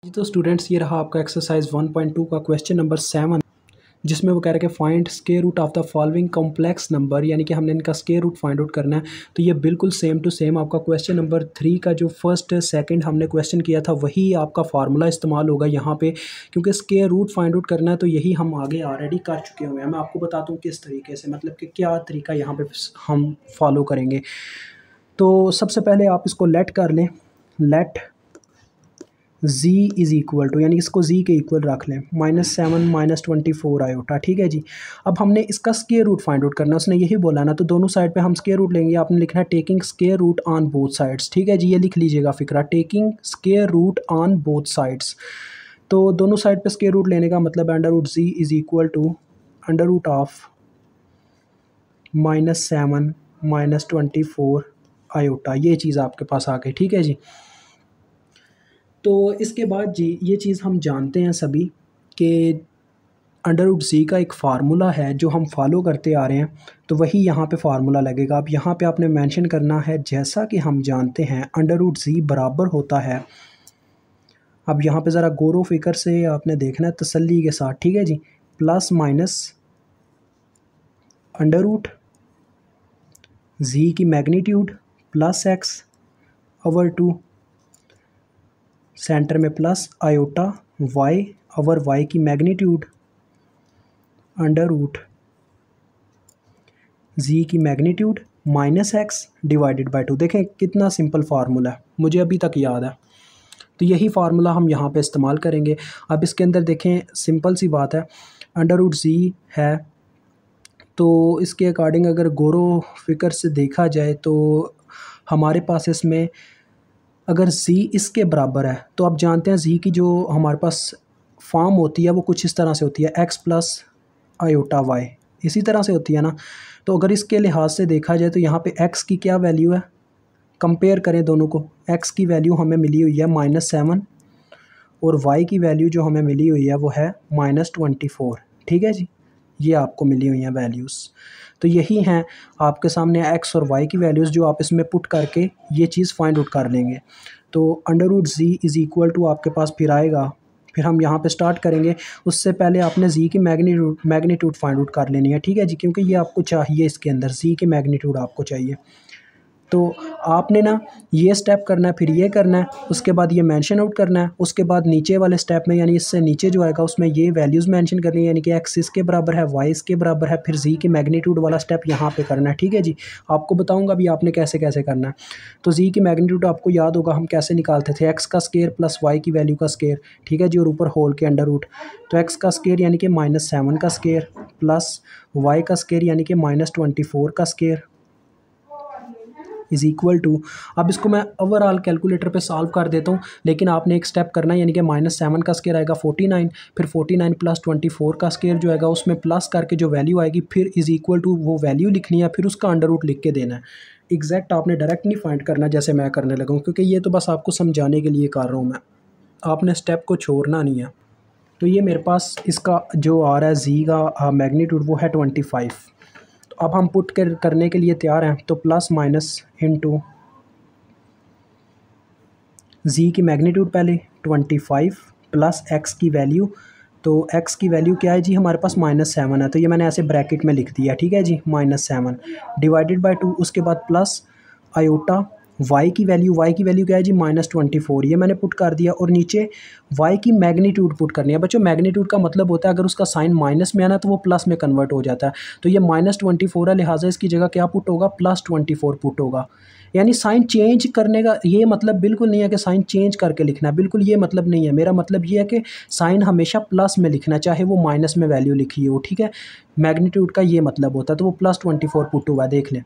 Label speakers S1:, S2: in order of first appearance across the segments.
S1: जी तो स्टूडेंट्स, ये रहा आपका एक्सरसाइज 1.2 का क्वेश्चन नंबर 7, जिसमें वो कह रहे हैं कि find square root of the following complex number, यानी कि हमने इनका स्क्वायर रूट फाइंड आउट करना है। तो ये बिल्कुल सेम टू सेम आपका क्वेश्चन नंबर 3 का जो फर्स्ट सेकंड हमने क्वेश्चन किया था वही आपका फार्मूला इस्तेमाल होगा यहाँ पे, क्योंकि स्क्वायर रूट फाइंड आउट करना है। तो यही हम आगे ऑलरेडी कर चुके हुए हैं। मैं आपको बताता हूँ किस तरीके से, मतलब कि क्या तरीका यहाँ पे हम फॉलो करेंगे। तो सबसे पहले आप इसको लेट कर लें, let z is equal to, यानी इसको z के इक्वल रख लें, -7 -24 आयोटा। ठीक है जी। अब हमने इसका स्क्वायर रूट फाइंड आउट करना है, उसने यही बोला ना। तो दोनों साइड पे हम स्क्वायर रूट लेंगे। आपने लिखना है taking square root on both sides. ठीक है जी, ये लिख लीजिएगा फिक्रा, taking square root on both sides. तो दोनों साइड पे स्क्वायर रूट लेने का मतलब under root z is equal to under root of -7 -24 iota. ये चीज़ आपके पास आ गई। ठीक है जी। तो इसके बाद जी ये चीज़ हम जानते हैं सभी कि अंडर रूट ज़ी का एक फ़ार्मूला है जो हम फॉलो करते आ रहे हैं। तो वही यहाँ पे फार्मूला लगेगा। अब यहाँ पे आपने मेंशन करना है, जैसा कि हम जानते हैं अंडर रूट ज़ी बराबर होता है। अब यहाँ पे ज़रा गौर फिक्र से आपने देखना है तसल्ली के साथ। ठीक है जी। Plus minus under root z की magnitude plus x over 2, centre में plus iota y over y की मैग्नीट्यूड अंडर रूट जी की magnitude minus x divided by 2। देखें कितना सिंपल फार्मूला है, मुझे अभी तक याद है। तो यही फार्मूला हम यहाँ पे इस्तेमाल करेंगे। अब इसके अंदर देखें सिंपल सी बात है, अंडर रूट जी है तो इसके अकॉर्डिंग अगर गौरो फिक्र से देखा जाए तो हमारे पास इसमें अगर z इसके बराबर है तो आप जानते हैं z की जो हमारे पास फॉर्म होती है वो कुछ इस तरह से होती है, x प्लस आयोटा y, इसी तरह से होती है ना। तो अगर इसके लिहाज से देखा जाए तो यहाँ पे x की क्या वैल्यू है, कंपेयर करें दोनों को। x की वैल्यू हमें मिली हुई है -7 और y की वैल्यू जो हमें मिली हुई है वो है -24। ठीक है जी, ये आपको मिली हुई हैं वैल्यूज़। तो यही हैं आपके सामने x और y की वैल्यूज़, जो आप इसमें पुट करके ये चीज़ फाइंड आउट कर लेंगे। तो under root z is equal to आपके पास फिर आएगा, फिर हम यहाँ पे स्टार्ट करेंगे। उससे पहले आपने ज़ी की मैग्नीट्यूड फाइंड आउट कर लेनी है। ठीक है जी, क्योंकि ये आपको चाहिए, इसके अंदर ज़ी की मैग्नीट्यूड आपको चाहिए। तो आपने ना ये स्टेप करना है, फिर ये करना है, उसके बाद ये मेंशन आउट करना है। उसके बाद नीचे वाले स्टेप में, यानी इससे नीचे जो आएगा उसमें ये वैल्यूज़ मेंशन करनी है, यानी कि एक्स इसके बराबर है, वाई इसके बराबर है, फिर जी की मैग्नीट्यूड वाला स्टेप यहाँ पे करना है। ठीक है जी, आपको बताऊँगा अभी आपने कैसे कैसे करना है। तो जी की मैग्नीट्यूड आपको याद होगा हम कैसे निकालते थे, एक्स का स्केयर प्लस वाई की वैल्यू का स्केयर। ठीक है जी, और ऊपर होल के अंडर रूट। तो एक्स का स्केयर यानी कि -7 का स्केयर प्लस वाई का स्केयर यानी कि -24 का स्केयर इज़ इक्वल टू। अब इसको मैं ओवरऑल कैलकुलेटर पे सॉल्व कर देता हूँ, लेकिन आपने एक स्टेप करना है, यानी कि -7 का स्केयर आएगा 49, फिर 49 प्लस 24 का स्केयर जो आएगा उसमें प्लस करके जो वैल्यू आएगी फिर इज़ इक्वल टू वो वैल्यू लिखनी है, फिर उसका अंडर रूट लिख के देना है। एग्जैक्ट आपने डायरेक्ट नहीं फाइंड करना जैसे मैं करने लगा हूँ, क्योंकि ये तो बस आपको समझाने के लिए कर रहा हूँ मैं, आपने स्टेप को छोड़ना नहीं है। तो ये मेरे पास इसका जो आ रहा है जी का मैग्नीट्यूड वो है 25। अब हम पुट करने के लिए तैयार हैं। तो प्लस माइनस इनटू जी की मैग्नीट्यूड पहले 25 प्लस एक्स की वैल्यू। तो एक्स की वैल्यू क्या है जी, हमारे पास -7 है, तो ये मैंने ऐसे ब्रैकेट में लिख दिया। ठीक है जी, -7 डिवाइडेड बाय 2, उसके बाद प्लस आयोटा y की वैल्यू क्या है जी, -24, ये मैंने पुट कर दिया। और नीचे y की मैग्नीट्यूड पुट करनी है। बच्चों मैग्नीट्यूड का मतलब होता है अगर उसका साइन माइनस में आना तो वो प्लस में कन्वर्ट हो जाता है। तो ये -24 है, लिहाजा इसकी जगह क्या पुट होगा, +24 पुट होगा। यानी साइन चेंज करने का ये मतलब बिल्कुल नहीं है कि साइन चेंज करके लिखना है, बिल्कुल ये मतलब नहीं है। मेरा मतलब ये है कि साइन हमेशा प्लस में लिखना है, चाहे वो माइनस में वैल्यू लिखी हो। ठीक है, मैग्नीट्यूड का ये मतलब होता है। तो वो +24 पुट हुआ, देख लें।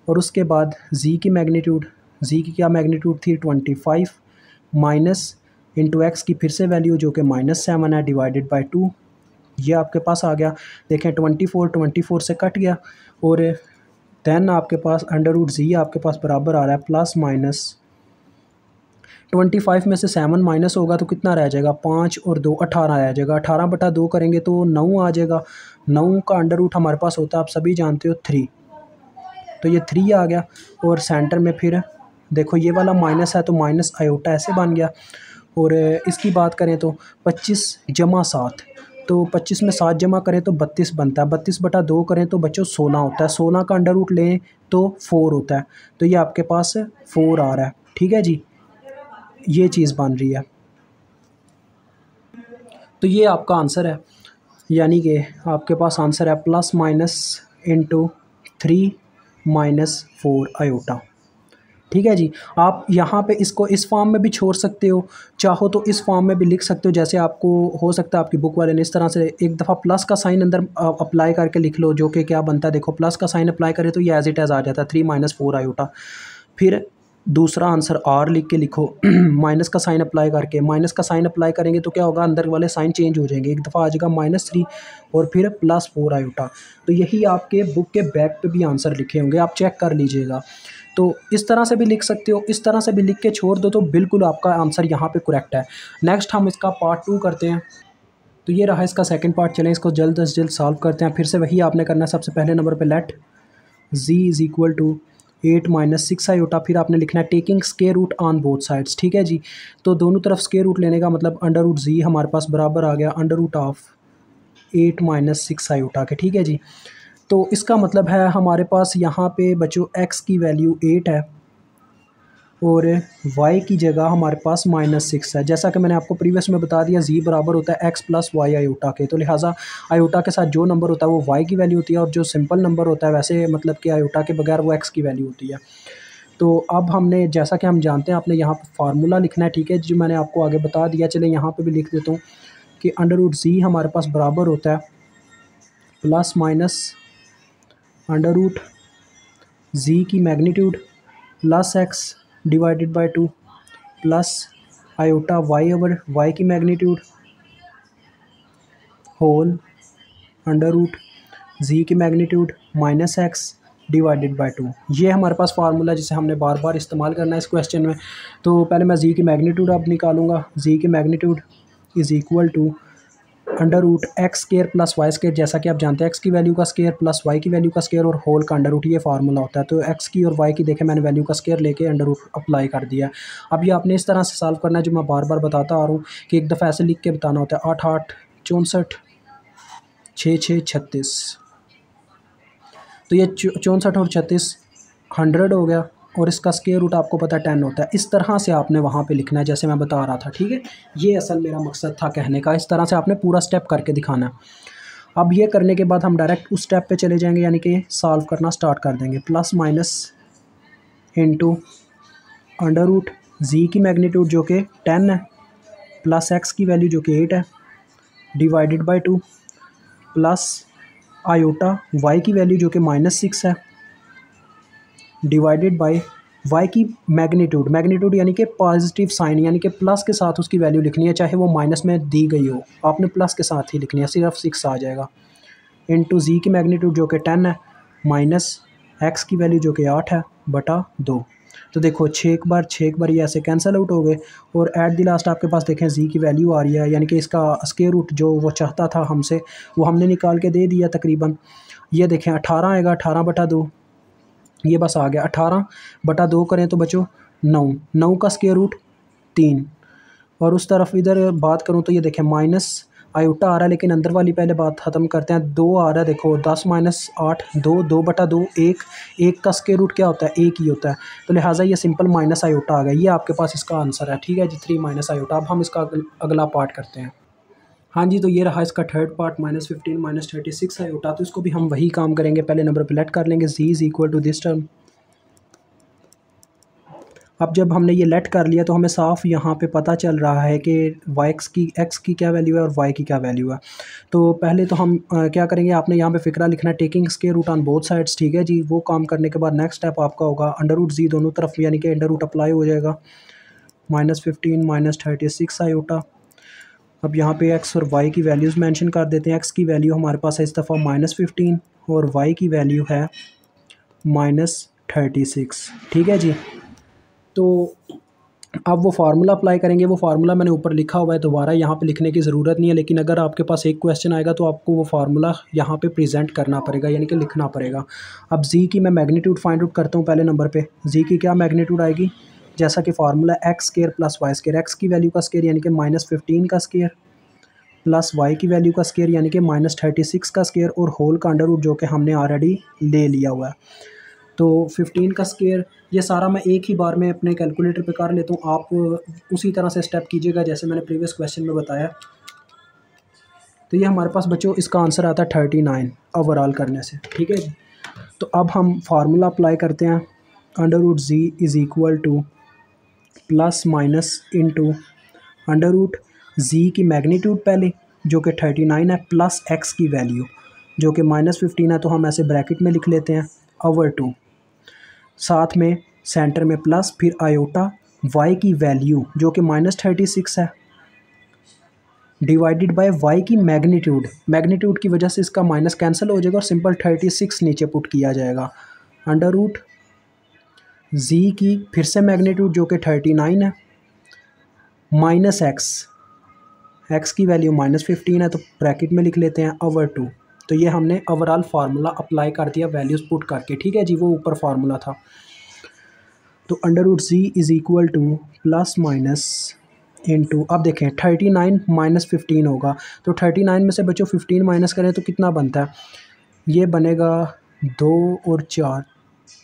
S1: और उसके बाद जी की मैग्नीट्यूड, जी की क्या मैग्नीट्यूड थी 25 माइनस इंटू एक्स की फिर से वैल्यू जो कि -7 है डिवाइडेड बाय 2, ये आपके पास आ गया। देखें 24 से कट गया और देन आपके पास अंडर रूट जी आपके पास बराबर आ रहा है प्लस माइनस 25 में से 7 माइनस होगा तो कितना रह जाएगा, 5 और 2 18 रह जाएगा। 18/2 करेंगे तो 9 आ जाएगा। 9 का अंडर रूट हमारे पास होता है, आप सभी जानते हो 3, तो ये 3 आ गया। और सेंटर में फिर देखो ये वाला माइनस है तो माइनस आयोटा ऐसे बन गया। और इसकी बात करें तो 25 जमा 7, तो 25 में 7 जमा करें तो 32 बनता है। 32/2 करें तो बच्चों 16 होता है। 16 का अंडर रूट लें तो 4 होता है। तो ये आपके पास 4 आ रहा है। ठीक है जी, ये चीज़ बन रही है। तो ये आपका आंसर है, यानी कि आपके पास आंसर है plus minus into 3 minus 4 iota. ठीक है जी। आप यहाँ पे इसको इस फॉर्म में भी छोड़ सकते हो, चाहो तो इस फॉर्म में भी लिख सकते हो। जैसे आपको हो सकता है आपकी बुक वाले ने इस तरह से एक दफ़ा प्लस का साइन अंदर अप्लाई करके लिख लो, जो कि क्या बनता है देखो, प्लस का साइन अप्लाई करें तो ये एज इट एज आ जाता है 3 माइनस 4 आयोटा। फिर दूसरा आंसर आर लिख के लिखो माइनस का साइन अप्लाई करके। माइनस का साइन अप्लाई करेंगे तो क्या होगा, अंदर वाले साइन चेंज हो जाएंगे। एक दफ़ा आ जाएगा -3 और फिर +4 आयोटा। तो यही आपके बुक के बैक पे भी आंसर लिखे होंगे, आप चेक कर लीजिएगा। तो इस तरह से भी लिख सकते हो, इस तरह से भी लिख के छोड़ दो तो बिल्कुल आपका आंसर यहाँ पे करेक्ट है। नेक्स्ट हम इसका पार्ट 2 करते हैं। तो ये रहा इसका सेकंड पार्ट। चलें इसको जल्द से जल्द सॉल्व करते हैं। फिर से वही आपने करना है। सबसे पहले नंबर पे let z is equal to 8 minus 6 iota. फिर आपने लिखना है taking square root on both sides. ठीक है जी। तो दोनों तरफ स्क्वायर रूट लेने का मतलब अंडर रूट z हमारे पास बराबर आ गया under root of 8 minus 6 iota के। ठीक है जी। तो इसका मतलब है हमारे पास यहाँ पे बच्चों x की वैल्यू 8 है और y की जगह हमारे पास -6 है। जैसा कि मैंने आपको प्रीवियस में बता दिया, z बराबर होता है x प्लस वाई आयोटा के। तो लिहाजा आयोटा के साथ जो नंबर होता है वो y की वैल्यू होती है, और जो सिंपल नंबर होता है वैसे मतलब कि आयोटा के बगैर वो x की वैल्यू होती है। तो अब हमने, जैसा कि हम जानते हैं, आपने यहाँ पर फार्मूला लिखना है। ठीक है, जो मैंने आपको आगे बता दिया। चले यहाँ पर भी लिख देता हूँ कि अंडर रूट z हमारे पास बराबर होता है plus minus under root z की magnitude plus x divided by 2 plus iota y over y की magnitude whole under root z की magnitude minus x divided by 2। ये हमारे पास फार्मूला जिसे हमने बार बार इस्तेमाल करना है इस क्वेश्चन में। तो पहले मैं z की मैग्नीट्यूड अब निकालूंगा। z की magnitude is equal to under root x square plus y square. जैसा कि आप जानते हैं एक्स की वैल्यू का स्केयर प्लस वाई की वैल्यू का स्केयर और होल का अंडर रूट, ये फार्मूला होता है। तो एक्स की और वाई की देखें मैंने वैल्यू का स्केयर लेके अंडर रूट अप्लाई कर दिया। अब ये आपने इस तरह से सॉल्व करना है, जो मैं बार बार बताता आ रहा हूँ कि एक दफ़ा ऐसे लिख के बताना होता है 8 8 64 6 6 36। तो ये 64 और 36 100 हो गया, और इसका स्क्वायर रूट आपको पता है 10 होता है। इस तरह से आपने वहाँ पे लिखना है जैसे मैं बता रहा था। ठीक है, ये असल मेरा मकसद था कहने का। इस तरह से आपने पूरा स्टेप करके दिखाना है। अब ये करने के बाद हम डायरेक्ट उस स्टेप पे चले जाएंगे, यानी कि सॉल्व करना स्टार्ट कर देंगे। Plus minus into under root z की मैग्नीट्यूड जो कि 10 है प्लस एक्स की वैल्यू जो कि 8 है divided by 2 plus iota y की वैल्यू जो कि -6 है डिवाइडेड बाय y की मैग्नीट्यूड। मैग्नीट्यूड यानी कि पॉजिटिव साइन, यानी कि प्लस के साथ उसकी वैल्यू लिखनी है, चाहे वो माइनस में दी गई हो, आपने प्लस के साथ ही लिखनी है, सिर्फ 6 आ जाएगा। इनटू z की मैग्नीट्यूड जो कि 10 है माइनस x की वैल्यू जो कि 8 है बटा 2। तो देखो 6 एक बार ये ऐसे कैंसिल आउट हो गए, और एट द लास्ट आपके पास देखें z की वैल्यू आ रही है, यानी कि इसका स्क्वायर रूट जो वो चाहता था हमसे वो हमने निकाल के दे दिया तकरीबन। ये देखें 18 आएगा, 18/2 ये बस आ गया। 18/2 करें तो बच्चों 9 का स्क्वायर रूट 3। और उस तरफ इधर बात करूं तो ये देखें माइनस आयोटा आ रहा है, लेकिन अंदर वाली पहले बात ख़त्म करते हैं। 2 आ रहा है, देखो 10 माइनस 8 2/2 1 का स्क्वायर रूट क्या होता है, 1 ही होता है। तो लिहाजा ये सिंपल माइनस आयोटा आ गया। ये आपके पास इसका आंसर है। ठीक है जी, 3 माइनस आयोटा। अब हम इसका अगला पार्ट करते हैं। हाँ जी, तो ये रहा इसका थर्ड पार्ट -15 -36 आयोटा। तो इसको भी हम वही काम करेंगे, पहले नंबर पे लेट कर लेंगे z is equal to this term. अब जब हमने ये लेट कर लिया तो हमें साफ यहाँ पे पता चल रहा है कि x की क्या वैल्यू है और y की क्या वैल्यू है। तो पहले तो हम क्या करेंगे, आपने यहाँ पे फिक्रा लिखना है taking square root on both sides. ठीक है जी, वो काम करने के बाद नेक्स्ट स्टेप आपका होगा अंडर रूट z दोनों तरफ, यानी कि अंडर रूट अप्लाई हो जाएगा -15 -36 आयोटा। अब यहाँ पे x और y की वैल्यूज़ मेंशन कर देते हैं। x की वैल्यू हमारे पास है इस दफ़ा -15 और y की वैल्यू है -36। ठीक है जी। तो अब वो फार्मूला अप्लाई करेंगे। वो फार्मूला मैंने ऊपर लिखा हुआ है, दोबारा यहाँ पे लिखने की ज़रूरत नहीं है, लेकिन अगर आपके पास एक क्वेश्चन आएगा तो आपको वो फार्मूला यहाँ पे प्रेजेंट करना पड़ेगा, यानी कि लिखना पड़ेगा। अब z की मैं मैग्नीट्यूड फाइंड आउट करता हूँ। पहले नंबर पे z की क्या मैग्नीट्यूड आएगी जैसा कि formula x square plus y square, x की वैल्यू का स्केयर यानी कि -15 का स्केयर प्लस वाई की वैल्यू का स्केयर यानी कि -36 का स्केयर और होल का अंडर रूट जो कि हमने ऑलरेडी ले लिया हुआ है। तो 15 का स्केयर ये सारा मैं एक ही बार में अपने कैलकुलेटर पे कर लेता हूँ, आप उसी तरह से स्टेप कीजिएगा जैसे मैंने प्रीवियस क्वेश्चन में बताया। तो ये हमारे पास बच्चों इसका आंसर आता है 39 ओवरऑल करने से, ठीक है। तो अब हम फार्मूला अप्लाई करते हैं, under root z is equal to plus minus into under root z की मैग्नीट्यूड पहले जो कि 39 है प्लस एक्स की वैल्यू जो कि -15 है, तो हम ऐसे ब्रैकेट में लिख लेते हैं ओवर 2, साथ में सेंटर में प्लस, फिर आयोटा वाई की वैल्यू जो कि -36 है डिवाइडेड बाय वाई की मैग्नीट्यूड, मैग्नीट्यूड की वजह से इसका माइनस कैंसिल हो जाएगा और सिंपल 36 नीचे पुट किया जाएगा। अंडर रूट जी की फिर से मैग्नीट्यूड जो कि 39 है माइनस एक्स, एक्स की वैल्यू -15 है तो ब्रैकेट में लिख लेते हैं ओवर 2। तो ये हमने ओवरऑल फार्मूला अप्लाई कर दिया वैल्यूज़ पुट करके, ठीक है जी, वो ऊपर फार्मूला था। तो under root z is equal to plus minus into, अब देखें 39 -15 होगा, तो 39 में से बच्चों 15 माइनस करें तो कितना बनता है, ये बनेगा 2 और 4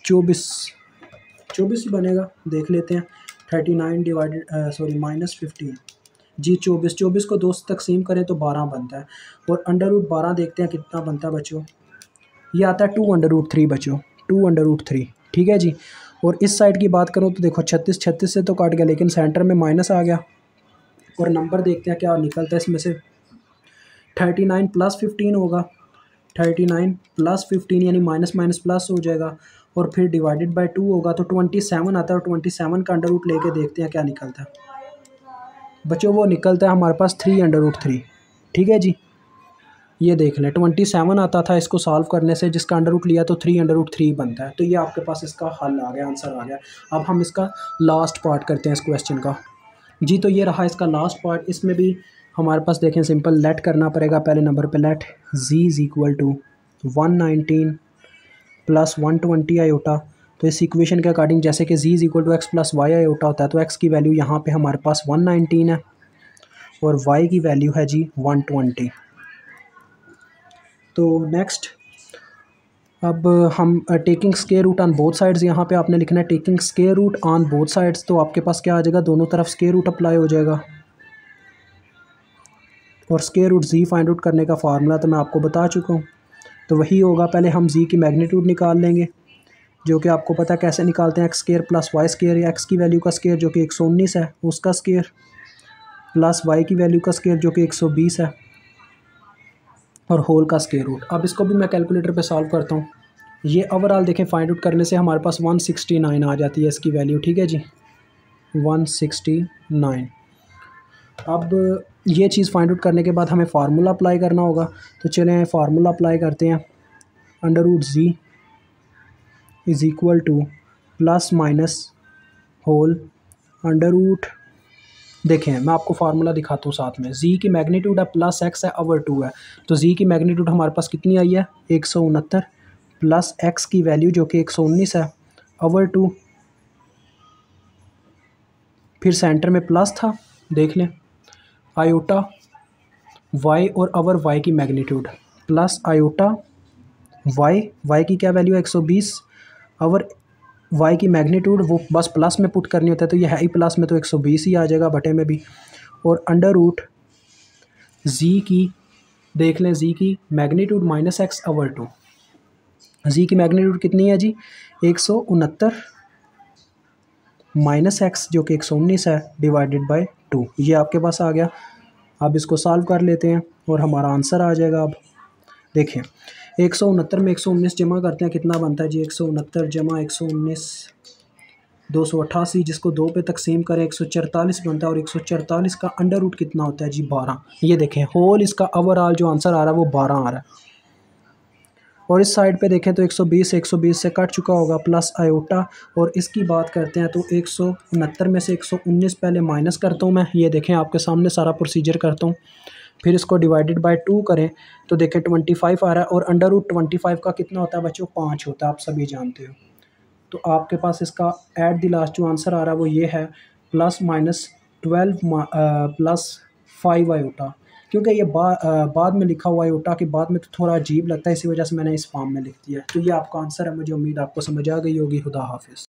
S1: 24 ही बनेगा, देख लेते हैं। 39 डिवाइडेड -15 जी 24 को 2 से तकसीम करें तो 12 बनता है, और अंडर रूट 12 देखते हैं कितना बनता है बच्चों, ये आता है 2 अंडर रूट 3 बच्चों, 2 अंडर रूट 3, ठीक है जी। और इस साइड की बात करूँ तो देखो 36 से तो काट गया लेकिन सेंटर में माइनस आ गया, और नंबर देखते हैं क्या निकलता है इसमें से। 39 प्लस 15 होगा, 39 प्लस 15 यानी माइनस माइनस प्लस हो जाएगा, और फिर डिवाइडेड बाय 2 होगा तो 27 आता है, और 27 का अंडर रूट लेके देखते हैं क्या निकलता है बच्चों। वो निकलता है हमारे पास 3 अंडर रूट 3, ठीक है जी। ये देख लें 27 आता था इसको सॉल्व करने से, जिसका अंडर रूट लिया तो 3 अंडर रूट 3 बनता है। तो ये आपके पास इसका हल आ गया, आंसर आ गया। अब हम इसका लास्ट पार्ट करते हैं इस क्वेश्चन का जी। तो ये रहा इसका लास्ट पार्ट, इसमें भी हमारे पास देखें सिंपल लेट करना पड़ेगा। पहले नंबर पे let z is equal to 119 plus 120 iota. तो इस इक्वेशन के अकॉर्डिंग जैसे कि z is equal to x plus y iota होता है, तो एक्स की वैल्यू यहाँ पे हमारे पास 119 है और वाई की वैल्यू है जी 120। तो नेक्स्ट अब हम taking square root on both sides, यहाँ पे आपने लिखना है taking square root on both sides. तो आपके पास क्या आ जाएगा, दोनों तरफ स्क्वायर रूट अप्लाई हो जाएगा, और स्क्वायर रूट जी फाइंड आउट करने का फार्मूला तो मैं आपको बता चुका हूँ। तो वही होगा, पहले हम जी की मैग्नीट्यूड निकाल लेंगे जो कि आपको पता है कैसे निकालते हैं, x square plus y square, या एक्स की वैल्यू का स्क्वायर जो कि 119 है उसका स्क्वायर प्लस वाई की वैल्यू का स्क्वायर जो कि 120 है और होल का स्क्वायर रूट। अब इसको भी मैं कैलकुलेटर पे सॉल्व करता हूँ। ये ओवरऑल देखें फाइंड आउट करने से हमारे पास 169 आ जाती है इसकी वैल्यू, ठीक है जी 169। अब ये चीज़ फाइंड आउट करने के बाद हमें फार्मूला अप्लाई करना होगा, तो चलें फार्मूला अप्लाई करते हैं। Under root z is equal to plus minus whole under root, देखें मैं आपको फार्मूला दिखाता हूँ साथ में। जी की मैग्नीट्यूड है प्लस एक्स है ओवर 2 है, तो जी की मैग्नीट्यूड हमारे पास कितनी आई है 169 प्लस एक्स की वैल्यू जो कि 119 है ओवर 2, फिर सेंटर में प्लस था, देख लें आयोटा वाई और ओवर वाई की मैग्नीट्यूड प्लस आयोटा वाई की क्या वैल्यू है 120 ओवर वाई की मैग्नीट्यूड, वो बस प्लस में पुट करनी होता है तो ये है ही प्लस में, तो 120 ही आ जाएगा बटे में भी, और अंडर रूट जी की देख लें जी की मैग्नीट्यूड माइनस एक्स ओवर 2, जी की मैग्नीट्यूड कितनी है जी 169 माइनस एक्स जो कि 119 है डिवाइडेड बाय 2, ये आपके पास आ गया। अब इसको सॉल्व कर लेते हैं और हमारा आंसर आ जाएगा। अब देखें 169 में 119 जमा करते हैं कितना बनता है जी 169 जमा 119 288, जिसको 2 पे तकसीम करें 144 बनता है, और 144 का अंडर रूट कितना होता है जी 12। ये देखें होल इसका ओवरऑल जो आंसर आ रहा है वो 12 आ रहा है। और इस साइड पे देखें तो 120 से कट चुका होगा प्लस आयोटा, और इसकी बात करते हैं तो 169 में से 119 पहले माइनस करता हूँ मैं, ये देखें आपके सामने सारा प्रोसीजर करता हूँ, फिर इसको डिवाइडेड बाय 2 करें तो देखें 25 आ रहा है, और अंडर रूट 25 का कितना होता है बच्चों 5 होता है, आप सभी जानते हो। तो आपके पास इसका एट द लास्ट जो आंसर आ रहा है वो ये है +-12 +5 आयोटा। क्योंकि ये बाद में लिखा हुआ आयोटा के बाद में तो थोड़ा अजीब लगता है, इसी वजह से मैंने इस फॉर्म में लिख दिया है। तो ये आपका आंसर है, मुझे उम्मीद आपको समझ आ गई होगी। खुदा हाफिज़।